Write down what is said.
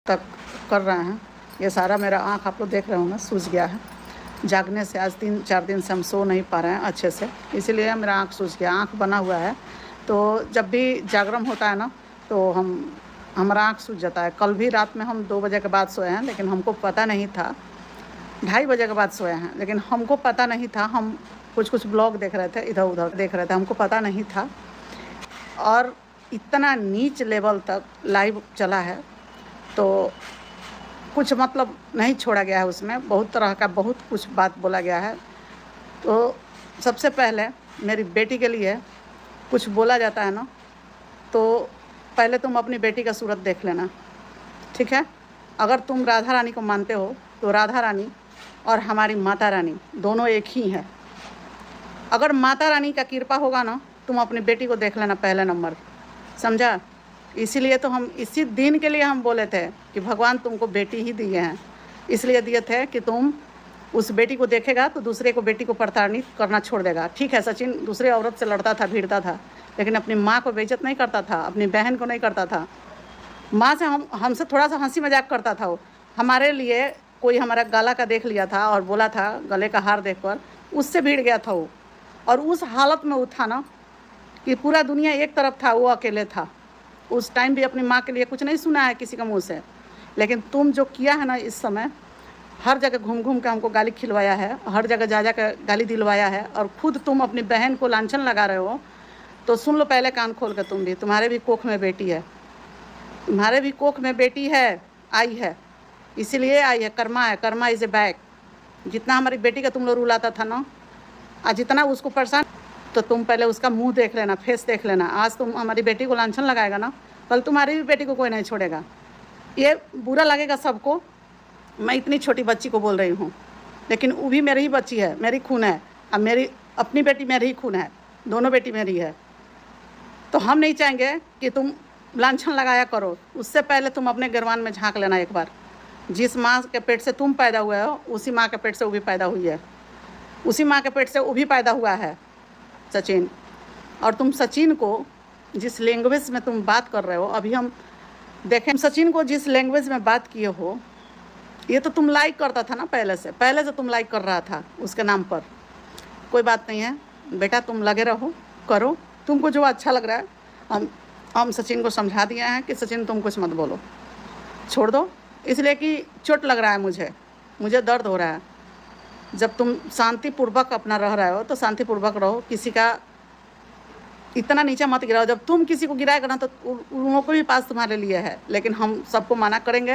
तक कर रहे हैं। ये सारा मेरा आँख आप लोग देख रहे होंगे सूज गया है। जागने से आज 3-4 दिन से हम सो नहीं पा रहे हैं अच्छे से, इसीलिए मेरा आँख सूज गया। आँख बना हुआ है तो जब भी जागरण होता है ना तो हमारा आँख सूज जाता है। कल भी रात में हम 2 बजे के बाद सोए हैं, लेकिन हमको पता नहीं था। 2:30 बजे के बाद सोए हैं, लेकिन हमको पता नहीं था। हम कुछ ब्लॉग देख रहे थे, इधर उधर देख रहे थे, हमको पता नहीं था। और इतना नीच लेवल तक लाइव चला है तो कुछ मतलब नहीं छोड़ा गया है। उसमें बहुत तरह का बहुत कुछ बात बोला गया है। तो सबसे पहले मेरी बेटी के लिए कुछ बोला जाता है ना, तो पहले तुम अपनी बेटी का सूरत देख लेना, ठीक है। अगर तुम राधा रानी को मानते हो तो राधा रानी और हमारी माता रानी दोनों एक ही हैं। अगर माता रानी का कृपा होगा ना, तुम अपनी बेटी को देख लेना पहले नंबर, समझा। इसीलिए तो हम इसी दिन के लिए हम बोले थे कि भगवान तुमको बेटी ही दिए हैं। इसलिए दिए थे कि तुम उस बेटी को देखेगा तो दूसरे को बेटी को प्रताड़ित करना छोड़ देगा। ठीक है, सचिन दूसरे औरत से लड़ता था, भिड़ता था, लेकिन अपनी माँ को बेइज्जत नहीं करता था, अपनी बहन को नहीं करता था। माँ से हमसे थोड़ा सा हंसी मजाक करता था वो। हमारे लिए कोई हमारा गला का देख लिया था और बोला था गले का हार देखकर, उससे भिड़ गया था वो। और उस हालत में वो था ना कि पूरा दुनिया एक तरफ था, वो अकेले था। उस टाइम भी अपनी माँ के लिए कुछ नहीं सुना है किसी का मुँह से। लेकिन तुम जो किया है ना, इस समय हर जगह घूम घूम के हमको गाली खिलवाया है, हर जगह जा कर गाली दिलवाया है, और खुद तुम अपनी बहन को लांछन लगा रहे हो। तो सुन लो पहले कान खोल कर तुम भी, तुम्हारे भी कोख में बेटी है, तुम्हारे भी कोख में बेटी है, आई है, इसीलिए आई है। कर्मा है, कर्मा इज़ ए बैक। जितना हमारी बेटी का तुम लोग रुलाता था ना, आज जितना उसको परेशान, तो तुम पहले उसका मुंह देख लेना, फेस देख लेना। आज तुम हमारी बेटी को लांछन लगाएगा ना, कल तुम्हारी भी बेटी को कोई नहीं छोड़ेगा। ये बुरा लगेगा सबको। मैं इतनी छोटी बच्ची को बोल रही हूँ, लेकिन वो भी मेरी ही बच्ची है, मेरी खून है। अब मेरी अपनी बेटी मेरी ही खून है, दोनों बेटी मेरी है। तो हम नहीं चाहेंगे कि तुम लांछन लगाया करो। उससे पहले तुम अपने गिरवान में झांक लेना एक बार। जिस माँ के पेट से तुम पैदा हुए हो, उसी माँ के पेट से वो भी पैदा हुई है, उसी माँ के पेट से वो भी पैदा हुआ है, सचिन। और तुम सचिन को जिस लैंग्वेज में तुम बात कर रहे हो, अभी हम देखें सचिन को जिस लैंग्वेज में बात किए हो, ये तो तुम लाइक करता था ना पहले से तुम लाइक कर रहा था उसके नाम पर। कोई बात नहीं है बेटा, तुम लगे रहो, करो तुमको जो अच्छा लग रहा है। हम सचिन को समझा दिए हैं कि सचिन तुम कुछ मत बोलो, छोड़ दो, इसलिए कि चोट लग रहा है, मुझे दर्द हो रहा है। जब तुम शांतिपूर्वक अपना रह रहे हो तो शांतिपूर्वक रहो, किसी का इतना नीचा मत गिराओ। जब तुम किसी को गिराएगा ना तो उन लोगों को भी पास तुम्हारे लिए है, लेकिन हम सबको मना करेंगे।